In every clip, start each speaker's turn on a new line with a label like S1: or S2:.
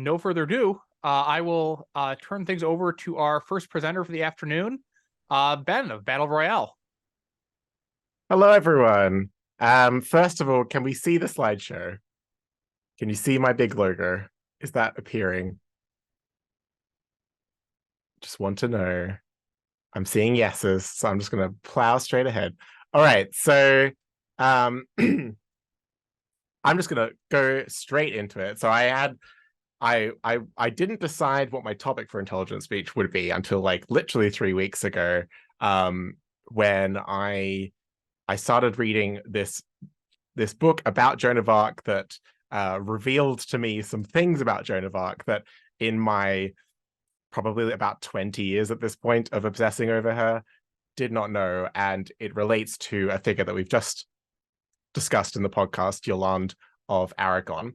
S1: no further ado, I will turn things over to our first presenter for the afternoon, Ben of Battle Royale.
S2: Hello, everyone. First of all, can we see the slideshow? Can you see my big logo? Is that appearing? Just want to know. I'm seeing yeses, so I'm just going to plow straight ahead. All right, so I'm just going to go straight into it. So I didn't decide what my topic for intelligent speech would be until like literally 3 weeks ago, when I started reading this book about Joan of Arc that revealed to me some things about Joan of Arc that in my probably about 20 years at this point of obsessing over her did not know. And it relates to a figure that we've just discussed in the podcast, Yolande of Aragon.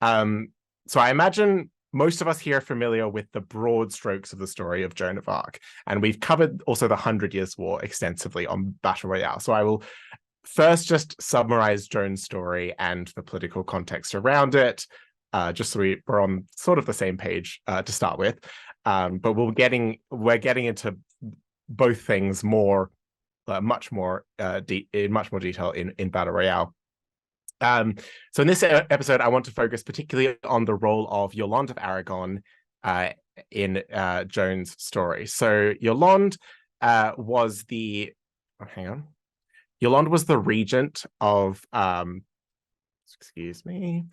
S2: So I imagine most of us here are familiar with the broad strokes of the story of Joan of Arc, and we've covered also the 100 Years' War extensively on Battle Royale. So I will first just summarize Joan's story and the political context around it, just so we're on sort of the same page to start with. But we're getting into both things more, much more in much more detail in Battle Royale. So in this episode, I want to focus particularly on the role of Yolande of Aragon in Joan's story. So Yolande was the Yolande was the regent of excuse me.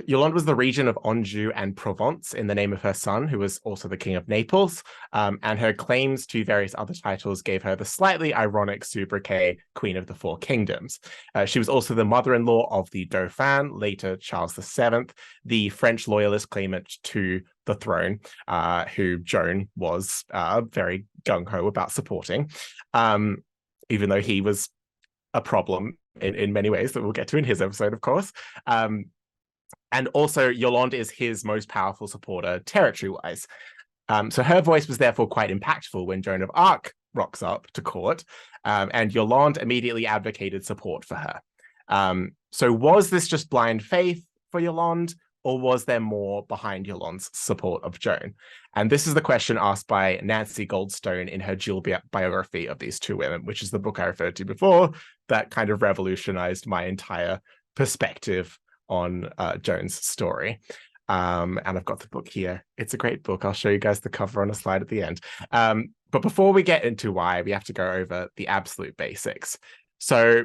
S2: Yolande was the regent of Anjou and Provence in the name of her son, who was also the king of Naples, and her claims to various other titles gave her the slightly ironic sobriquet Queen of the Four Kingdoms. She was also the mother-in-law of the Dauphin, later Charles VII, the French loyalist claimant to the throne, who Joan was very gung-ho about supporting, even though he was a problem in many ways that we'll get to in his episode, of course. And also, Yolande is his most powerful supporter territory-wise. So her voice was therefore quite impactful when Joan of Arc rocks up to court, and Yolande immediately advocated support for her. So was this just blind faith for Yolande, or was there more behind Yolande's support of Joan? And this is the question asked by Nancy Goldstone in her dual biography of these two women, which is the book I referred to before that kind of revolutionized my entire perspective on Joan's story. And I've got the book here. It's a great book. I'll show you guys the cover on a slide at the end. But before we get into why, we have to go over the absolute basics. So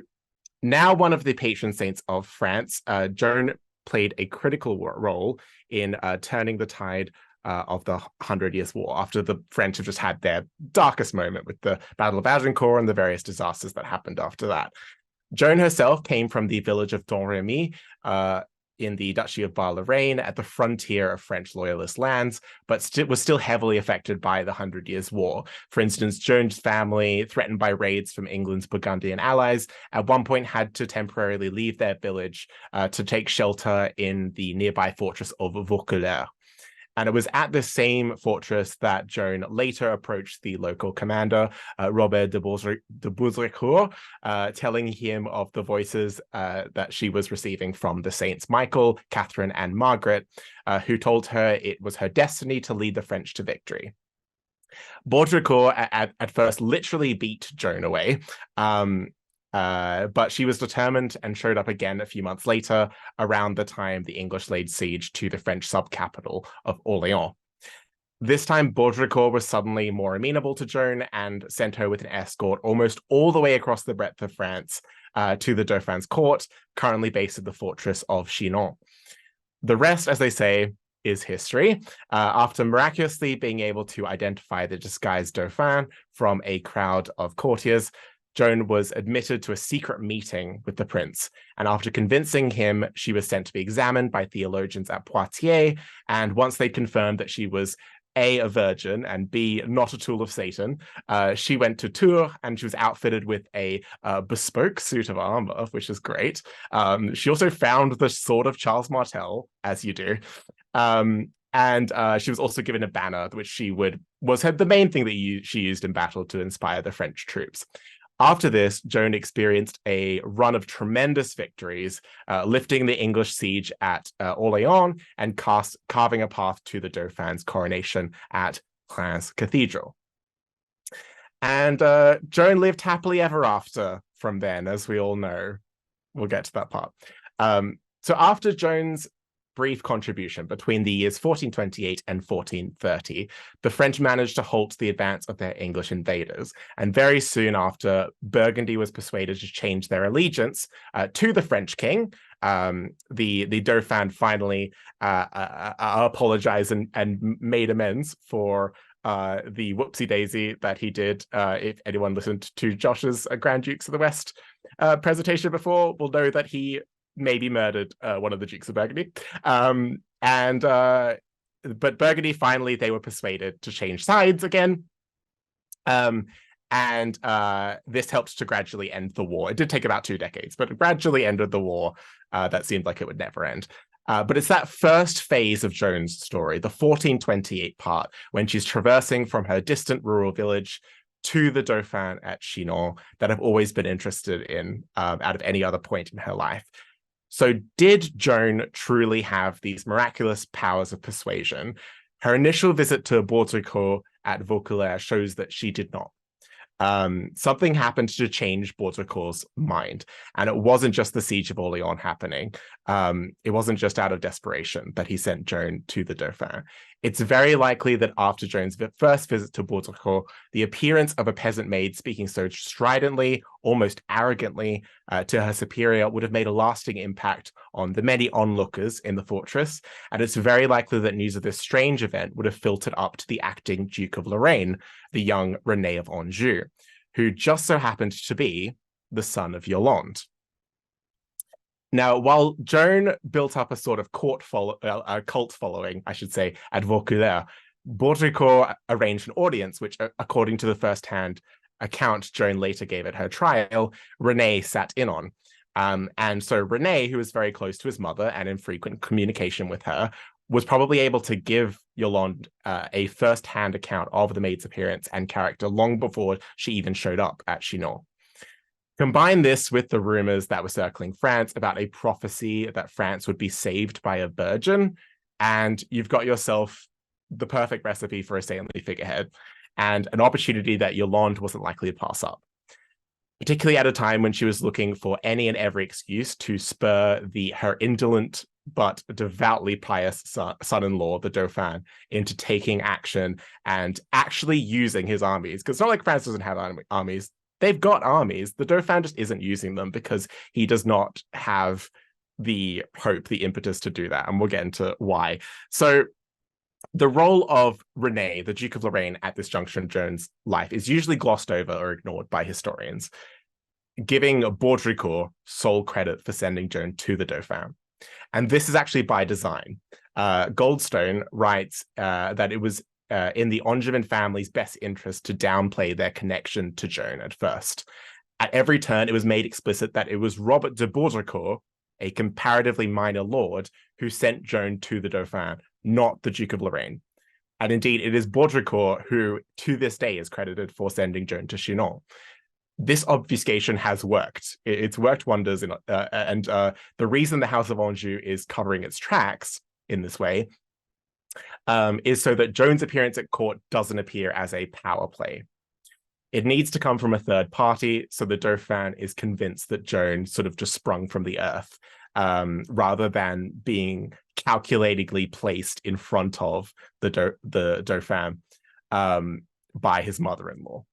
S2: now one of the patron saints of France, Joan played a critical role in turning the tide of the 100 Years' War after the French have just had their darkest moment with the Battle of Agincourt and the various disasters that happened after that. Joan herself came from the village of Domremy in the Duchy of Bar-Lorraine at the frontier of French loyalist lands, but was still heavily affected by the 100 Years' War. For instance, Joan's family, threatened by raids from England's Burgundian allies, at one point had to temporarily leave their village to take shelter in the nearby fortress of Vaucouleurs. And it was at the same fortress that Joan later approached the local commander, Robert de Baudricourt, telling him of the voices that she was receiving from the saints Michael, Catherine, and Margaret, who told her it was her destiny to lead the French to victory. Baudricourt at first literally beat Joan away, but she was determined and showed up again a few months later, around the time the English laid siege to the French sub-capital of Orléans. This time, Baudricourt was suddenly more amenable to Joan and sent her with an escort almost all the way across the breadth of France to the Dauphin's court, currently based at the fortress of Chinon. The rest, as they say, is history. After miraculously being able to identify the disguised Dauphin from a crowd of courtiers, Joan was admitted to a secret meeting with the prince, and after convincing him, she was sent to be examined by theologians at Poitiers, and once they confirmed that she was A, a virgin, and B, not a tool of Satan, she went to Tours, and she was outfitted with a bespoke suit of armor, which is great. She also found the sword of Charles Martel, as you do. And she was also given a banner, which was the main thing that she used in battle to inspire the French troops. After this, Joan experienced a run of tremendous victories, lifting the English siege at Orléans and carving a path to the Dauphin's coronation at Reims Cathedral. And Joan lived happily ever after from then, as we all know. We'll get to that part. So after Joan's brief contribution between the years 1428 and 1430, the French managed to halt the advance of their English invaders. And very soon after, Burgundy was persuaded to change their allegiance to the French king. The Dauphin finally apologized and made amends for the whoopsie daisy that he did. If anyone listened to Josh's Grand Dukes of the West presentation before, will know that he maybe murdered one of the Dukes of Burgundy. But Burgundy, finally, they were persuaded to change sides again. This helped to gradually end the war. It did take about 2 decades, but it gradually ended the war that seemed like it would never end. But it's that first phase of Joan's story, the 1428 part, when she's traversing from her distant rural village to the Dauphin at Chinon, that I've always been interested in out of any other point in her life. So did Joan truly have these miraculous powers of persuasion? Her initial visit to Baudricourt at Vaucouleurs shows that she did not. Something happened to change Baudricourt's mind, and it wasn't just the siege of Orléans happening. It wasn't just out of desperation that he sent Joan to the Dauphin. It's very likely that after Joan's first visit to Baudricourt, the appearance of a peasant maid speaking so stridently, almost arrogantly, to her superior would have made a lasting impact on the many onlookers in the fortress, and it's very likely that news of this strange event would have filtered up to the acting Duke of Lorraine, the young René of Anjou, who just so happened to be the son of Yolande. Now, while Joan built up a sort of cult following, I should say, at Vaucouleurs, Baudricourt arranged an audience, which, according to the first-hand account Joan later gave at her trial, René sat in on. And so René, who was very close to his mother and in frequent communication with her, was probably able to give Yolande a first-hand account of the maid's appearance and character long before she even showed up at Chinon. Combine this with the rumors that were circling France about a prophecy that France would be saved by a virgin, and you've got yourself the perfect recipe for a saintly figurehead, and an opportunity that Yolande wasn't likely to pass up, particularly at a time when she was looking for any and every excuse to spur her indolent but devoutly pious son-in-law, the Dauphin, into taking action and actually using his armies. Because it's not like France doesn't have armies. They've got armies. The Dauphin just isn't using them because he does not have the hope, the impetus to do that. And we'll get into why. So the role of René, the Duke of Lorraine, at this juncture in Joan's life is usually glossed over or ignored by historians, giving Baudricourt sole credit for sending Joan to the Dauphin. And this is actually by design. Goldstone writes that it was in the Angevin family's best interest to downplay their connection to Joan at first. At every turn, it was made explicit that it was Robert de Baudricourt, a comparatively minor lord, who sent Joan to the Dauphin, not the Duke of Lorraine. And indeed, it is Baudricourt who, to this day, is credited for sending Joan to Chinon. This obfuscation has worked. It's worked wonders. The reason the House of Anjou is covering its tracks in this way is so that Joan's appearance at court doesn't appear as a power play. It needs to come from a third party, so the Dauphin is convinced that Joan sort of just sprung from the earth, rather than being calculatingly placed in front of the Dauphin by his mother-in-law.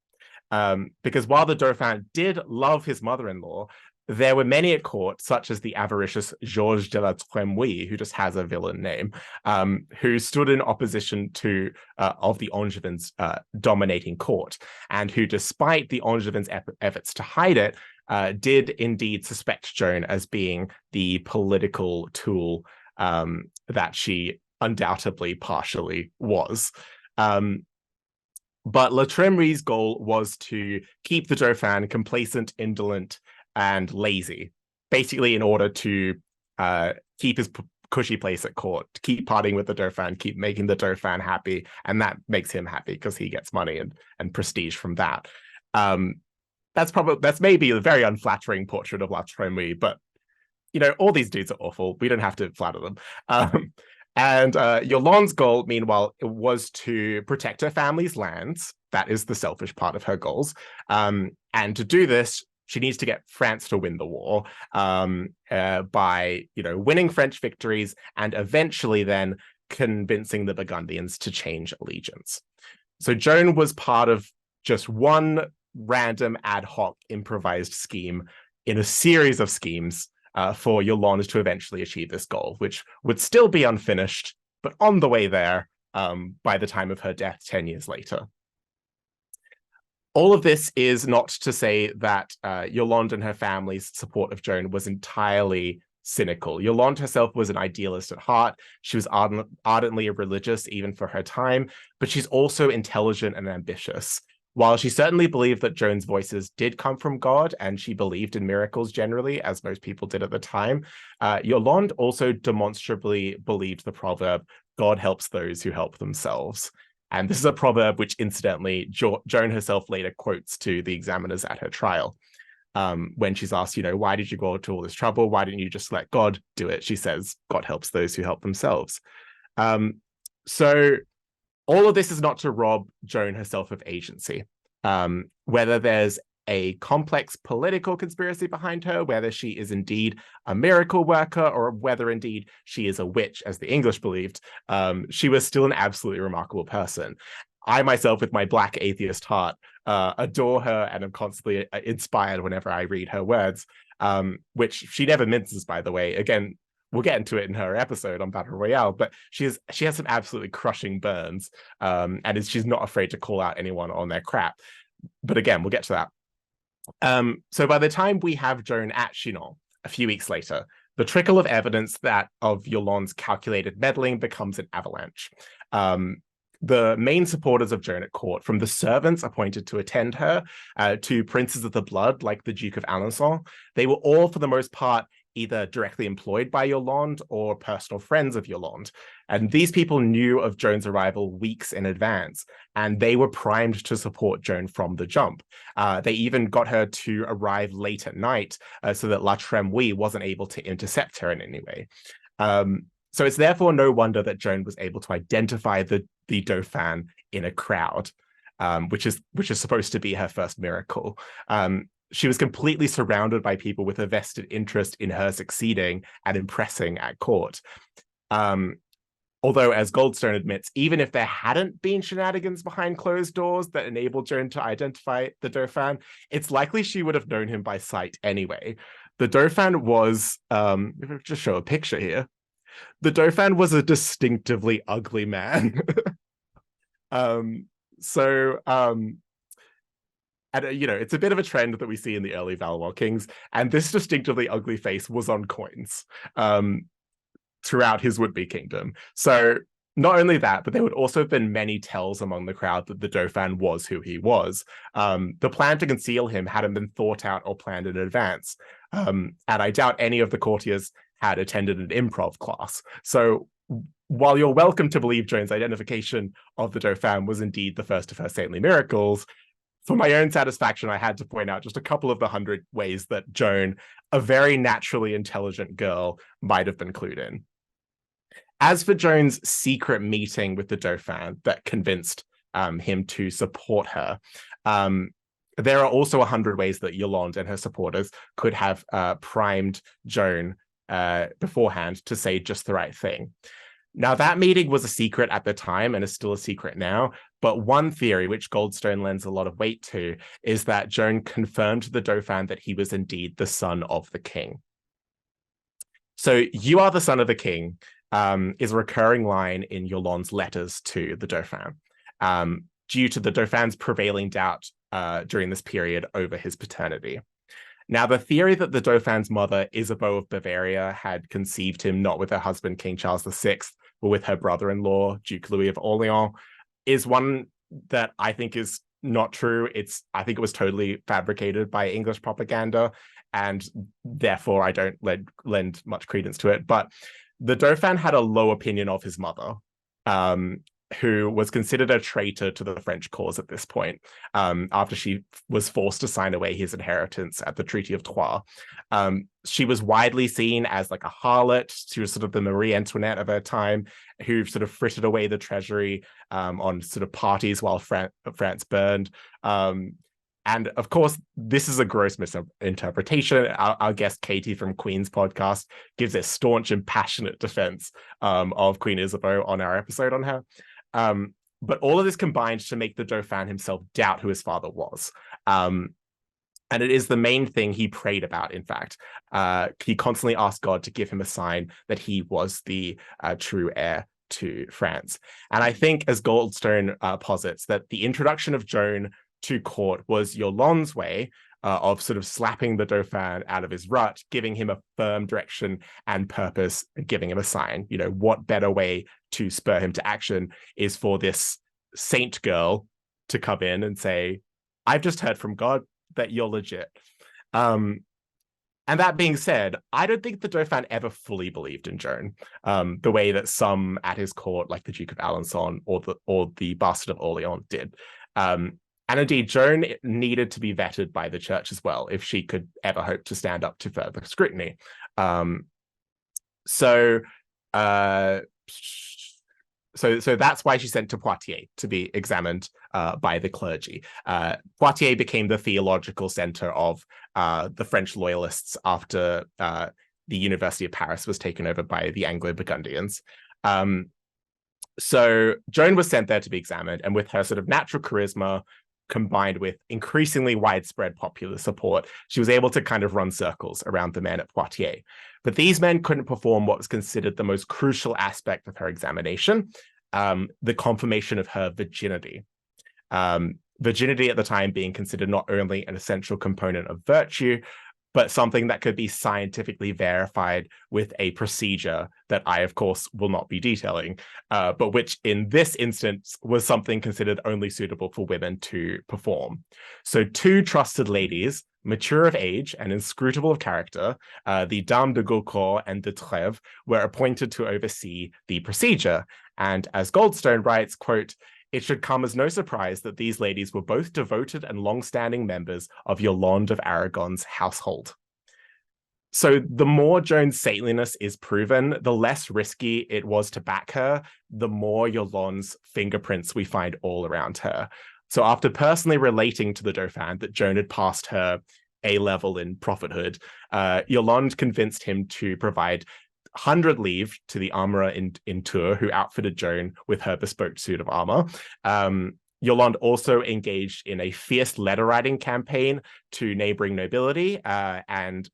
S2: Because while the Dauphin did love his mother-in-law, there were many at court, such as the avaricious Georges de la Trémouille, who just has a villain name, who stood in opposition to of the Angevins' dominating court, and who, despite the Angevins' efforts to hide it, did indeed suspect Joan as being the political tool that she undoubtedly partially was. But La Trémouille's goal was to keep the Dauphin complacent, indolent, and lazy, basically in order to keep his cushy place at court, keep partying with the Dauphin, keep making the Dauphin happy, and that makes him happy because he gets money and prestige from that. that's maybe a very unflattering portrait of La Tremouille, but all these dudes are awful. We don't have to flatter them. And Yolande's goal, meanwhile, was to protect her family's lands. That is the selfish part of her goals. And to do this, she needs to get France to win the war by, winning French victories and eventually then convincing the Burgundians to change allegiance. So Joan was part of just one random ad hoc improvised scheme in a series of schemes for Yolande to eventually achieve this goal, which would still be unfinished, but on the way there by the time of her death 10 years later. All of this is not to say that Yolande and her family's support of Joan was entirely cynical. Yolande herself was an idealist at heart. She was ardently religious, even for her time, but she's also intelligent and ambitious. While she certainly believed that Joan's voices did come from God, and she believed in miracles generally, as most people did at the time, Yolande also demonstrably believed the proverb, God helps those who help themselves. And this is a proverb which, incidentally, Joan herself later quotes to the examiners at her trial. When she's asked, why did you go to all this trouble? Why didn't you just let God do it? She says, God helps those who help themselves. So all of this is not to rob Joan herself of agency. Whether there's a complex political conspiracy behind her, whether she is indeed a miracle worker, or whether indeed she is a witch, as the English believed, she was still an absolutely remarkable person. I myself, with my black atheist heart, adore her and am constantly inspired whenever I read her words, which she never minces, by the way. Again, we'll get into it in her episode on Battle Royale, but she has some absolutely crushing burns, and she's not afraid to call out anyone on their crap. But again, we'll get to that. So by the time we have Joan at Chinon, a few weeks later, the trickle of evidence that of Yolande's calculated meddling becomes an avalanche. The main supporters of Joan at court, from the servants appointed to attend her, to princes of the blood like the Duke of Alençon, they were all, for the most part, either directly employed by Yolande or personal friends of Yolande. And these people knew of Joan's arrival weeks in advance, and they were primed to support Joan from the jump. They even got her to arrive late at night so that La Tremouille wasn't able to intercept her in any way. So it's therefore no wonder that Joan was able to identify the Dauphin in a crowd, which is supposed to be her first miracle. She was completely surrounded by people with a vested interest in her succeeding and impressing at court. Although, as Goldstone admits, even if there hadn't been shenanigans behind closed doors that enabled Joan to identify the Dauphin, it's likely she would have known him by sight anyway. The Dauphin was, just show a picture here. The Dauphin was a distinctively ugly man. And, it's a bit of a trend that we see in the early Valois kings, and this distinctively ugly face was on coins throughout his would-be kingdom. So not only that, but there would also have been many tells among the crowd that the Dauphin was who he was. The plan to conceal him hadn't been thought out or planned in advance, and I doubt any of the courtiers had attended an improv class. So while you're welcome to believe Joan's identification of the Dauphin was indeed the first of her saintly miracles, for my own satisfaction, I had to point out just a couple of the 100 ways that Joan, a very naturally intelligent girl, might have been clued in. As for Joan's secret meeting with the Dauphin that convinced him to support her, there are also 100 ways that Yolande and her supporters could have primed Joan beforehand to say just the right thing. Now, that meeting was a secret at the time and is still a secret now, but one theory, which Goldstone lends a lot of weight to, is that Joan confirmed to the Dauphin that he was indeed the son of the king. So, "You are the son of the king" is a recurring line in Yolande's letters to the Dauphin, due to the Dauphin's prevailing doubt during this period over his paternity. Now, the theory that the Dauphin's mother, Isabeau of Bavaria, had conceived him not with her husband, King Charles VI, but with her brother-in-law, Duke Louis of Orleans, is one that I think is not true. I think it was totally fabricated by English propaganda, and therefore I don't lend much credence to it. But the Dauphin had a low opinion of his mother. who was considered a traitor to the French cause at this point, after she was forced to sign away his inheritance at the Treaty of Troyes. She was widely seen as like a harlot. She was sort of the Marie Antoinette of her time, who sort of frittered away the treasury on sort of parties while France burned. And of course, this is a gross misinterpretation. Our guest Katie from Queen's podcast gives a staunch and passionate defense of Queen Isabeau on our episode on her. But all of this combined to make the Dauphin himself doubt who his father was. And it is the main thing he prayed about, in fact. He constantly asked God to give him a sign that he was the true heir to France. And I think, as Goldstone posits, that the introduction of Joan to court was Yolande's way of sort of slapping the Dauphin out of his rut, giving him a firm direction and purpose, and giving him a sign. You know, what better way to spur him to action is for this saint girl to come in and say, I've just heard from God that you're legit. And that being said, I don't think the Dauphin ever fully believed in Joan, the way that some at his court, like the Duke of Alençon or the Bastard of Orleans, did. And indeed, Joan needed to be vetted by the church as well if she could ever hope to stand up to further scrutiny. So that's why she's sent to Poitiers to be examined by the clergy. Poitiers became the theological center of the French loyalists after the University of Paris was taken over by the Anglo-Burgundians. So Joan was sent there to be examined, and with her sort of natural charisma, combined with increasingly widespread popular support, she was able to kind of run circles around the men at Poitiers. But these men couldn't perform what was considered the most crucial aspect of her examination, the confirmation of her virginity. Virginity at the time being considered not only an essential component of virtue, but something that could be scientifically verified with a procedure that I, of course, will not be detailing, but which in this instance was something considered only suitable for women to perform. So two trusted ladies, mature of age and inscrutable of character, the Dames de Gaucourt and de Trèves, were appointed to oversee the procedure. And as Goldstone writes, quote, "It should come as no surprise that these ladies were both devoted and long-standing members of Yolande of Aragon's household." So the more Joan's saintliness is proven, the less risky it was to back her, the more Yolande's fingerprints we find all around her. So after personally relating to the Dauphin that Joan had passed her A-level in prophethood, Yolande convinced him to provide 100 livres to the armorer in Tours who outfitted Joan with her bespoke suit of armor. Yolande also engaged in a fierce letter-writing campaign to neighboring nobility, and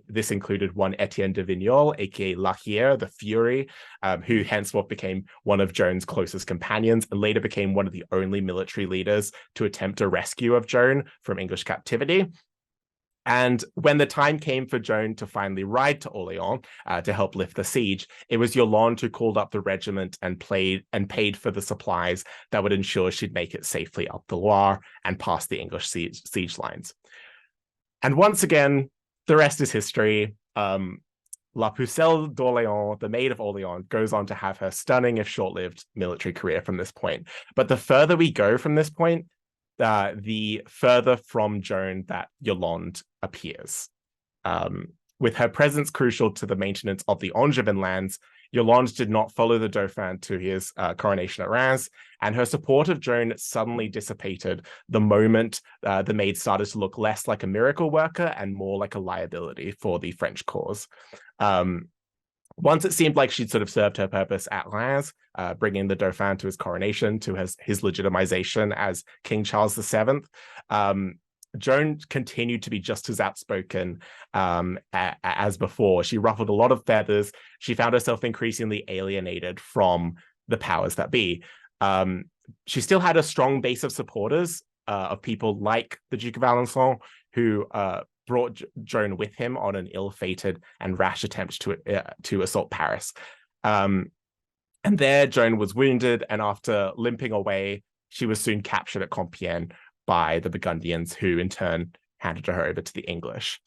S2: this included one Etienne de Vignol, aka Lachier, the Fury, who henceforth became one of Joan's closest companions and later became one of the only military leaders to attempt a rescue of Joan from English captivity. And when the time came for Joan to finally ride to Orleans to help lift the siege, it was Yolande who called up the regiment and paid for the supplies that would ensure she'd make it safely up the Loire and past the English siege lines. And once again, the rest is history. La Pucelle d'Orléans, the Maid of Orleans, goes on to have her stunning, if short-lived, military career from this point. But the further we go from this point, the further from Joan that Yolande appears. With her presence crucial to the maintenance of the Angevin lands, Yolande did not follow the Dauphin to his coronation at Reims, and her support of Joan suddenly dissipated the moment the Maid started to look less like a miracle worker and more like a liability for the French cause. Once it seemed like she'd sort of served her purpose at Reims, bringing the Dauphin to his coronation, to his legitimization as King Charles VII, Joan continued to be just as outspoken as before. She ruffled a lot of feathers. She found herself increasingly alienated from the powers that be. She still had a strong base of supporters, of people like the Duke of Alençon, who brought Joan with him on an ill-fated and rash attempt to assault Paris. And there, Joan was wounded, and after limping away, she was soon captured at Compiègne by the Burgundians, who in turn handed her over to the English.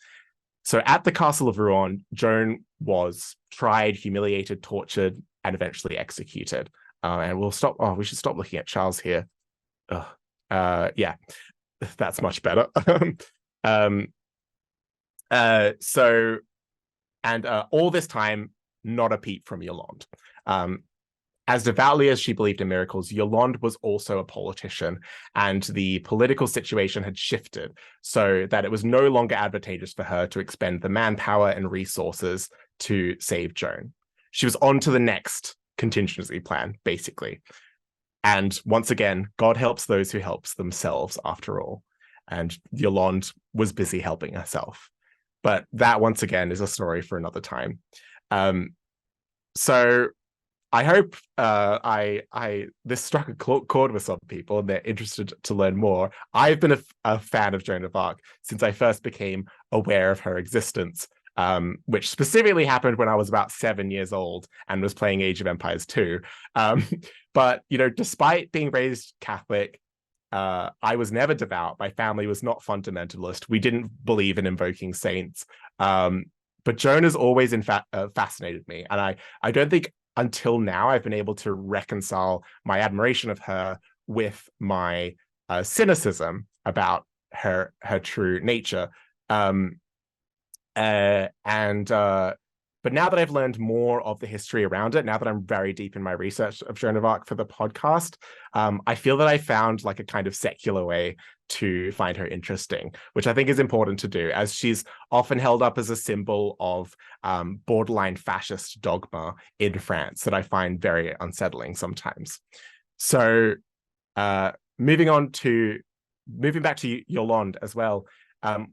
S2: So at the castle of Rouen, Joan was tried, humiliated, tortured, and eventually executed. And we'll stop. Oh, we should stop looking at Charles here. Yeah, that's much better. um, so, and all this time, not a peep from Yolande. As devoutly as she believed in miracles, Yolande was also a politician, and the political situation had shifted so that it was no longer advantageous for her to expend the manpower and resources to save Joan. She was on to the next contingency plan, basically. And once again, God helps those who helps themselves, after all. And Yolande was busy helping herself. But that, once again, is a story for another time. So I hope this struck a chord with some people and they're interested to learn more. I've been a fan of Joan of Arc since I first became aware of her existence, which specifically happened when I was about 7 years old and was playing Age of Empires 2. But, despite being raised Catholic, I was never devout. My family was not fundamentalist. We didn't believe in invoking saints. But Joan has always, in fact, fascinated me. And I don't think until now I've been able to reconcile my admiration of her with my cynicism about her true nature. But now that I've learned more of the history around it, now that I'm very deep in my research of Joan of Arc for the podcast, I feel that I found like a kind of secular way to find her interesting, which I think is important to do, as she's often held up as a symbol of borderline fascist dogma in France that I find very unsettling sometimes. So moving back to Yolande as well.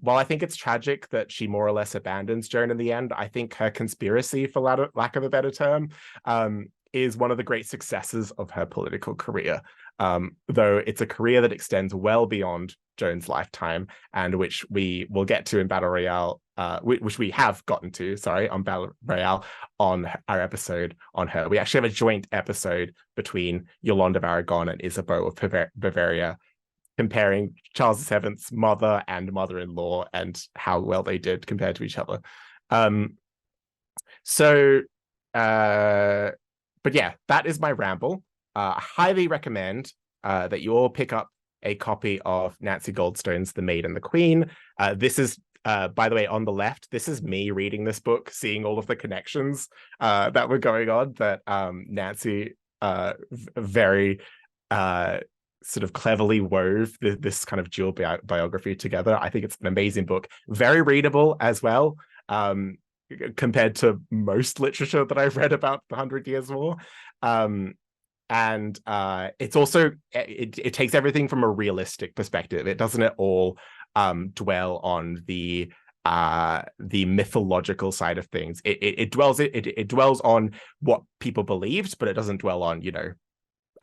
S2: While I think it's tragic that she more or less abandons Joan in the end, I think her conspiracy, for lack of a better term, is one of the great successes of her political career. Though it's a career that extends well beyond Joan's lifetime, and which we will get to in Battle Royale, which we have gotten to, on Battle Royale on our episode on her. We actually have a joint episode between Yolande of Aragon and Isabeau of Bavaria, comparing Charles VII's mother and mother-in-law and how well they did compared to each other. But yeah, that is my ramble. I highly recommend that you all pick up a copy of Nancy Goldstone's The Maid and the Queen. This is, by the way, on the left, this is me reading this book, seeing all of the connections that were going on that Nancy very sort of cleverly wove this kind of dual biography together. I think it's an amazing book, very readable as well, compared to most literature that I've read about the 100 Years' War. And it's also, it takes everything from a realistic perspective. It doesn't at all dwell on the mythological side of things. It dwells on what people believed, but it doesn't dwell on,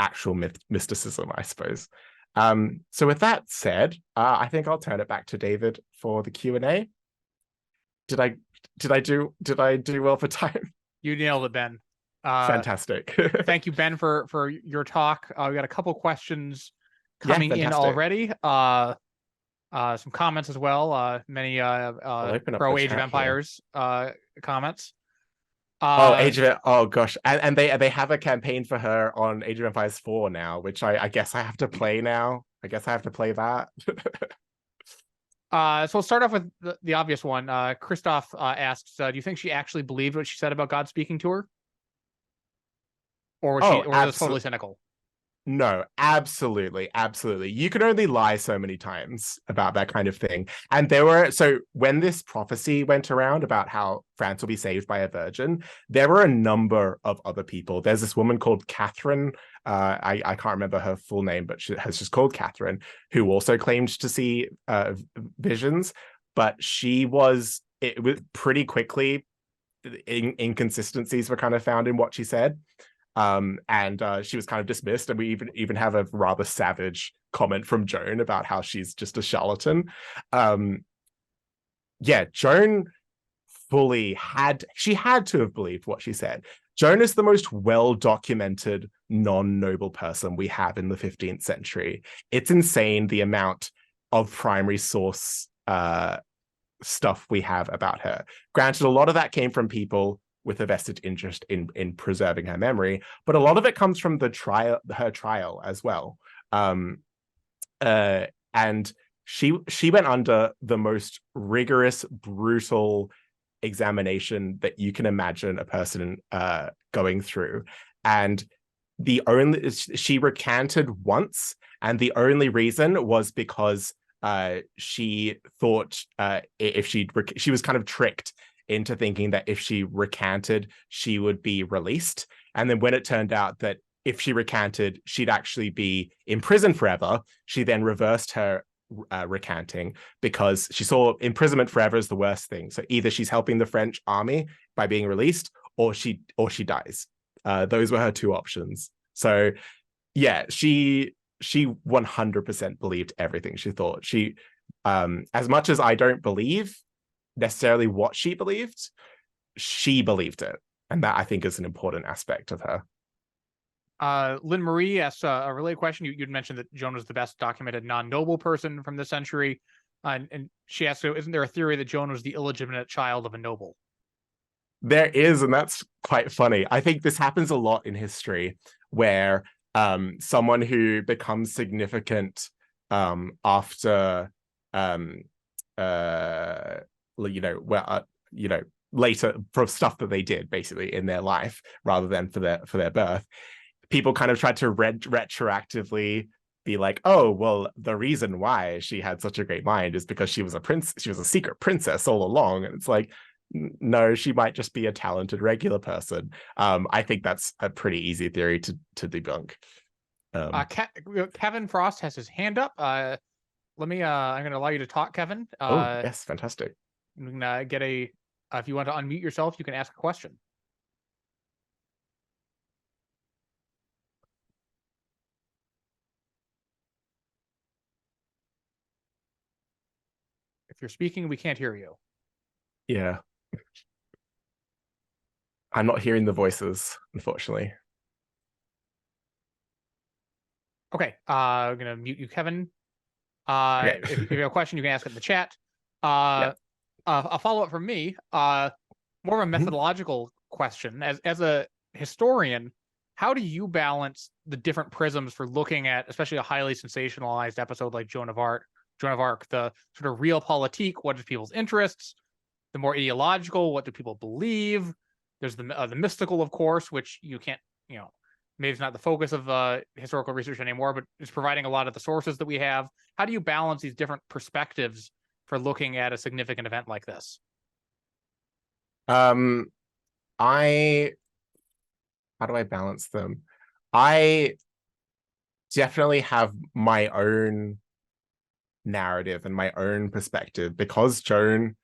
S2: actual mysticism, I suppose. So with that said, I think I'll turn it back to David for the Q&A. Did I do well for time?
S1: You nailed it, Ben.
S2: Fantastic.
S1: Thank you, Ben, for your talk. We got a couple questions coming in already. Some comments as well. Many pro Age of Empires comments.
S2: Age of Oh gosh, and they have a campaign for her on Age of Empires 4 now, which I guess I have to play now. I guess I have to play that.
S1: So we'll start off with the obvious one. Christoph asks, do you think she actually believed what she said about God speaking to her? Or was it totally cynical?
S2: No, absolutely. You can only lie so many times about that kind of thing. And when this prophecy went around about how France will be saved by a virgin, there were a number of other people. There's this woman called Catherine. I can't remember her full name, but she has just called Catherine, who also claimed to see visions. But it was pretty quickly, inconsistencies were kind of found in what she said. And she was kind of dismissed, and we even have a rather savage comment from Joan about how she's just a charlatan. Joan she had to have believed what she said. Joan is the most well-documented non-noble person we have in the 15th century. It's insane the amount of primary source stuff we have about her. Granted, a lot of that came from people with a vested interest in preserving her memory, but a lot of it comes from her trial as well. And she went under the most rigorous, brutal examination that you can imagine a person going through. And she recanted once, and the only reason was because she thought if she was kind of tricked into thinking that if she recanted, she would be released. And then when it turned out that if she recanted, she'd actually be in prison forever, she then reversed her recanting because she saw imprisonment forever as the worst thing. So either she's helping the French army by being released, or she dies. Those were her two options. So yeah, she 100% believed everything she thought. She as much as I don't believe necessarily what she believed it, and that I think is an important aspect of her.
S1: Lynn Marie asks a related question. You'd mentioned that Joan was the best documented non-noble person from this century, and she asks, so isn't there a theory that Joan was the illegitimate child of a noble?
S2: There is, and that's quite funny. I think this happens a lot in history, where someone who becomes significant after later for stuff that they did basically in their life rather than for their birth, people kind of tried to retroactively be like, oh, well, the reason why she had such a great mind is because she was a secret princess all along. And it's like, no, she might just be a talented regular person. I think that's a pretty easy theory to debunk.
S1: Kevin Frost has his hand up. I'm going to allow you to talk, Kevin.
S2: Oh, yes, fantastic.
S1: You can get if you want to unmute yourself, you can ask a question. If you're speaking, we can't hear you.
S2: Yeah. I'm not hearing the voices, unfortunately.
S1: Okay, I'm going to mute you, Kevin. Okay. If you have a question, you can ask it in the chat. A follow-up from me, more of a methodological question. As a historian, how do you balance the different prisms for looking at, especially a highly sensationalized episode like Joan of Arc, the sort of realpolitik, what is people's interests, the more ideological, what do people believe? There's the mystical, of course, which you can't, maybe it's not the focus of historical research anymore, but it's providing a lot of the sources that we have. How do you balance these different perspectives for looking at a significant event like this?
S2: How do I balance them? I definitely have my own narrative and my own perspective because Joan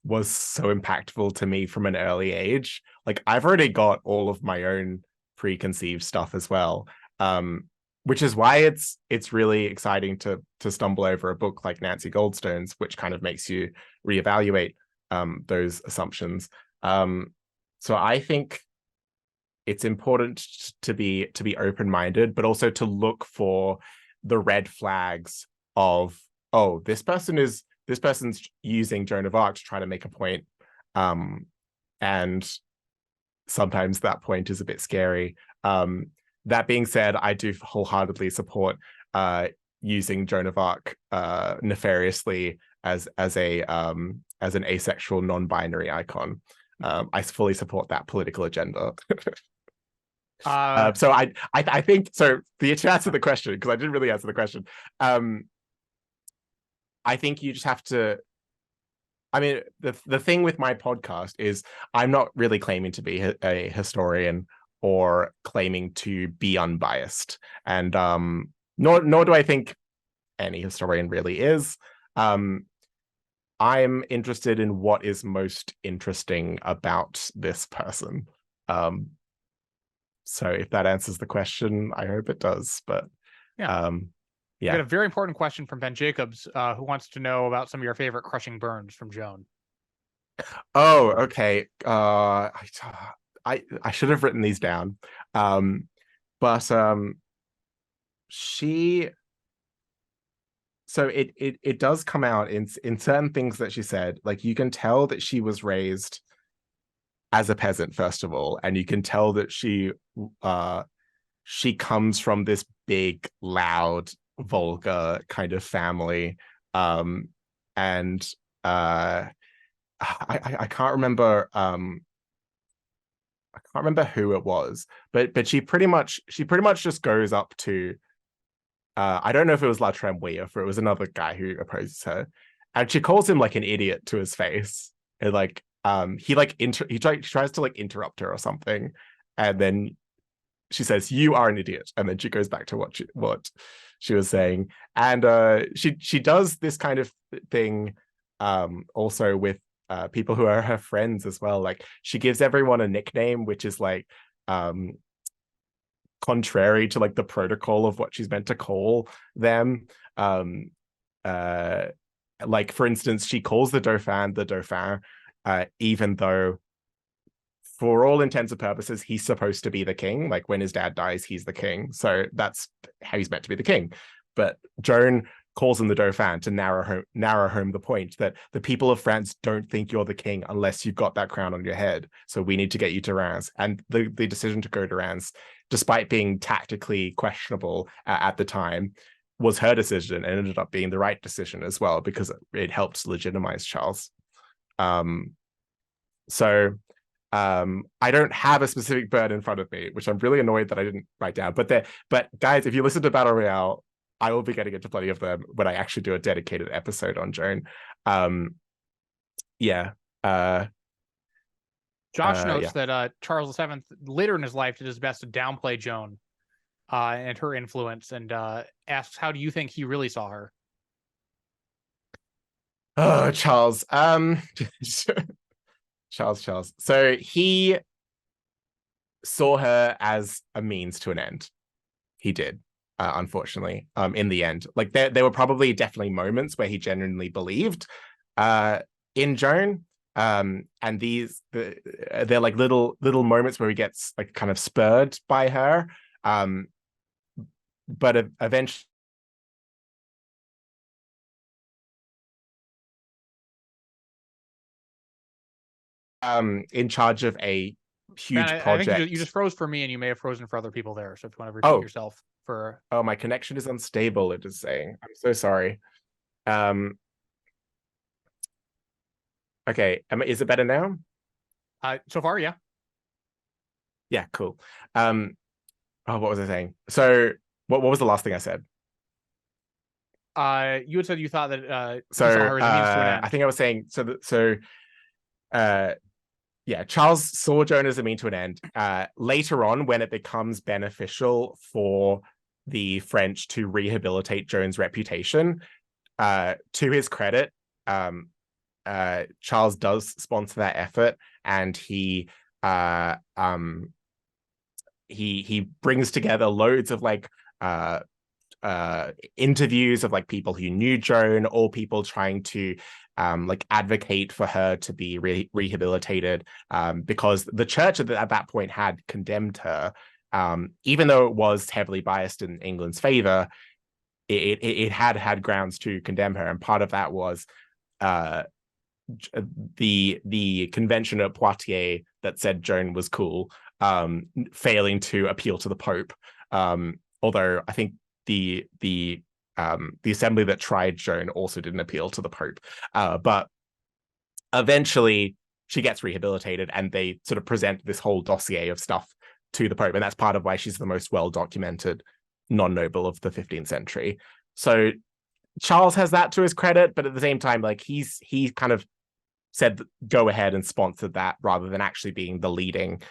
S2: was so impactful to me from an early age. Like, I've already got all of my own preconceived stuff as well, which is why it's really exciting to stumble over a book like Nancy Goldstone's, which kind of makes you reevaluate those assumptions. So I think it's important to be open-minded, but also to look for the red flags of, oh, this person's using Joan of Arc to try to make a point, and sometimes that point is a bit scary. That being said, I do wholeheartedly support using Joan of Arc nefariously as an asexual non-binary icon. I fully support that political agenda. So I think so. To answer the question, because I didn't really answer the question, I think you just have to. I mean, the thing with my podcast is I'm not really claiming to be a historian or claiming to be unbiased, and nor do I think any historian really is. I'm interested in what is most interesting about this person. So if that answers the question, I hope it does. But
S1: yeah. We got a very important question from Ben Jacobs, who wants to know about some of your favorite crushing burns from Joan.
S2: Oh, okay. I should have written these down. But she. So it does come out in certain things that she said. Like, you can tell that she was raised as a peasant, first of all, and you can tell that she comes from this big, loud, vulgar kind of family. And I can't remember I can't remember who it was, but she pretty much just goes up to I don't know if it was La Tremouille or if it was another guy who opposes her, and she calls him like an idiot to his face. And like he tries to like interrupt her or something, and then she says, "You are an idiot," and then she goes back to what she was saying. And she does this kind of thing also with people who are her friends as well. Like she gives everyone a nickname, which is like contrary to like the protocol of what she's meant to call them. Like for instance, she calls the Dauphin, even though for all intents and purposes, he's supposed to be the king. Like when his dad dies, he's the king. So that's how he's meant to be the king. But Joan calls him the Dauphin to narrow home the point that the people of France don't think you're the king unless you've got that crown on your head. So we need to get you to Reims. And the decision to go to Reims, despite being tactically questionable at the time, was her decision and ended up being the right decision as well, because it helped legitimize Charles. I don't have a specific bird in front of me, which I'm really annoyed that I didn't write down. But guys, if you listen to Battle Royale, I will be getting into plenty of them when I actually do a dedicated episode on Joan.
S1: Josh notes that Charles VII later in his life did his best to downplay Joan and her influence, and asks, how do you think he really saw her?
S2: Oh, Charles. Charles. So he saw her as a means to an end. He did, unfortunately, in the end. Like there were probably definitely moments where he genuinely believed in Joan. And they're like little moments where he gets like kind of spurred by her. But eventually in charge of a huge project.
S1: I think you just froze for me, and you may have frozen for other people there. So if you want to repeat yourself for...
S2: Oh, my connection is unstable, it is saying. I'm so sorry. Okay, is it better now?
S1: So far, yeah.
S2: Yeah, cool. Oh, what was I saying? So what was the last thing I said?
S1: You had said you thought that saw her as a means to an end.
S2: I think I was saying yeah, Charles saw Joan as a means to an end. Later on, when it becomes beneficial for the French to rehabilitate Joan's reputation, to his credit, Charles does sponsor that effort, and he brings together loads of like interviews of like people who knew Joan, or people trying to like advocate for her to be rehabilitated, because the church at that point had condemned her, even though it was heavily biased in England's favor. It had grounds to condemn her, and part of that was the convention at Poitiers that said Joan was cool, failing to appeal to the Pope. Although I think the assembly that tried Joan also didn't appeal to the Pope. But eventually she gets rehabilitated, and they sort of present this whole dossier of stuff to the Pope, and that's part of why she's the most well-documented non-noble of the 15th century. So Charles has that to his credit, but at the same time, like he kind of said, go ahead and sponsored that, rather than actually being the leading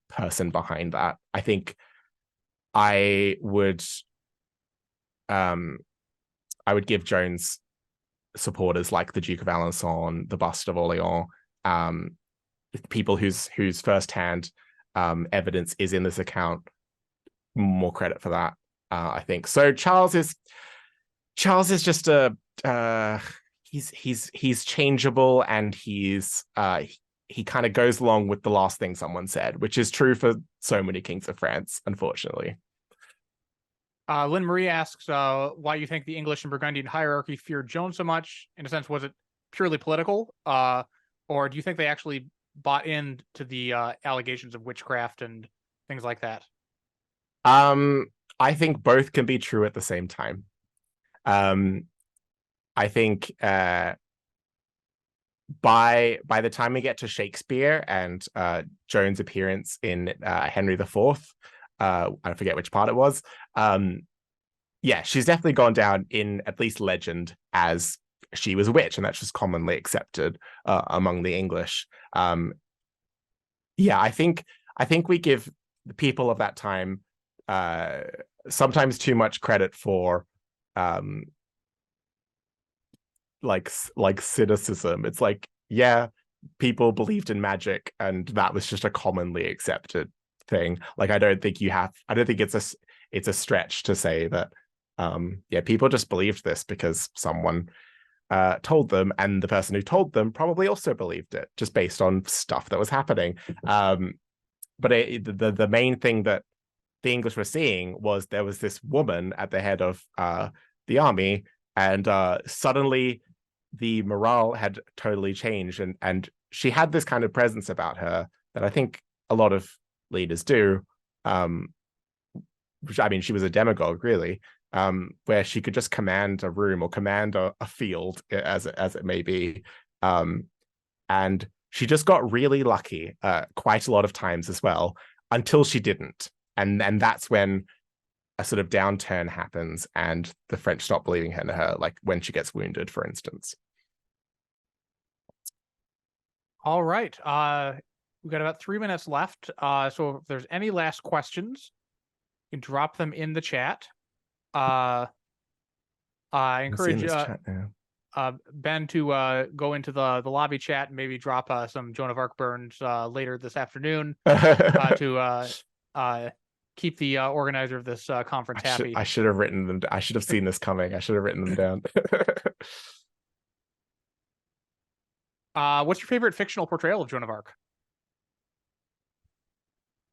S2: person behind that. I think I would give Joan's supporters, like the Duke of Alençon, the Bust of Orléans, people whose firsthand evidence is in this account, more credit for that. I think so. Charles is just he's changeable, and he kind of goes along with the last thing someone said, which is true for so many kings of France, unfortunately.
S1: Lynn Marie asks why you think the English and Burgundian hierarchy feared Joan so much. In a sense, was it purely political, or do you think they actually bought into the allegations of witchcraft and things like that?
S2: I think both can be true at the same time. I think by the time we get to Shakespeare and Joan's appearance in Henry IV, I forget which part it was. Yeah, she's definitely gone down in at least legend as she was a witch, and that's just commonly accepted among the English. Yeah, I think we give the people of that time sometimes too much credit for like cynicism. It's like, yeah, people believed in magic and that was just a commonly accepted thing. Like, I don't think it's a stretch to say that yeah, people just believed this because someone told them, and the person who told them probably also believed it just based on stuff that was happening. But the main thing that the English were seeing was there was this woman at the head of the army, and suddenly the morale had totally changed, and she had this kind of presence about her that I think a lot of leaders do. Which, I mean, she was a demagogue, really, where she could just command a room or command a field, as it may be. And she just got really lucky quite a lot of times as well, until she didn't. And that's when a sort of downturn happens and the French stop believing in her, like when she gets wounded, for instance.
S1: All right. We've got about 3 minutes left. So if there's any last questions, you can drop them in the chat. I encourage Ben to go into the lobby chat and maybe drop some Joan of Arc burns later this afternoon to keep the organizer of this conference happy.
S2: I should have written them. I should have seen this coming. I should have written them down.
S1: What's your favorite fictional portrayal of Joan of Arc?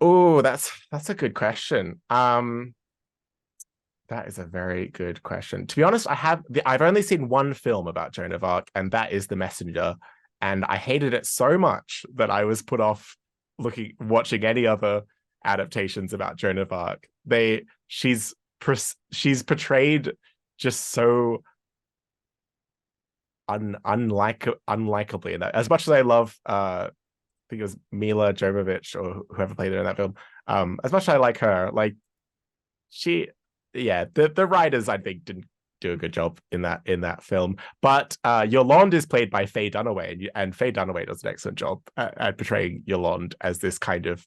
S2: Oh, that's a good question. That is a very good question. To be honest, I've only seen one film about Joan of Arc, and that is The Messenger. And I hated it so much that I was put off watching any other adaptations about Joan of Arc. She's portrayed just so unlikably in that. As much as I love I think it was Mila Jovovich or whoever played her in that film, as much as I like her, like the writers, I think, didn't do a good job in that film. But Yolande is played by Faye Dunaway, and Faye Dunaway does an excellent job at portraying Yolande as this kind of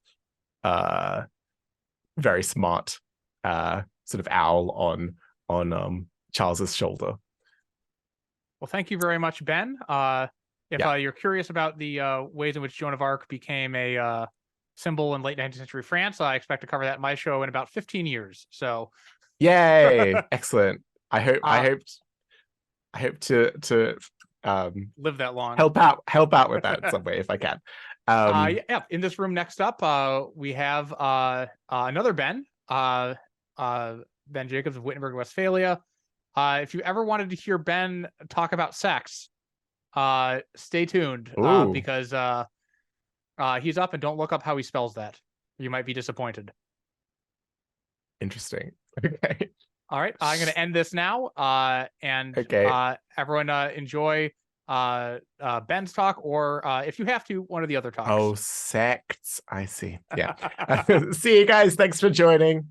S2: very smart sort of owl on Charles's shoulder.
S1: Well, thank you very much, Ben. If you're curious about the ways in which Joan of Arc became a symbol in late 19th century France, I expect to cover that in my show in about 15 years. So,
S2: yay! Excellent. I hope to
S1: live that long.
S2: Help out with that in some way if I can.
S1: In this room next up, we have another Ben, Ben Jacobs of Wittenberg, Westphalia. If you ever wanted to hear Ben talk about sex, stay tuned because he's up, and don't look up how he spells that. You might be disappointed.
S2: Interesting. Okay.
S1: All right. I'm going to end this now. Everyone enjoy Ben's talk, or if you have to, one of the other talks.
S2: Oh, sects. I see. Yeah. See you guys. Thanks for joining.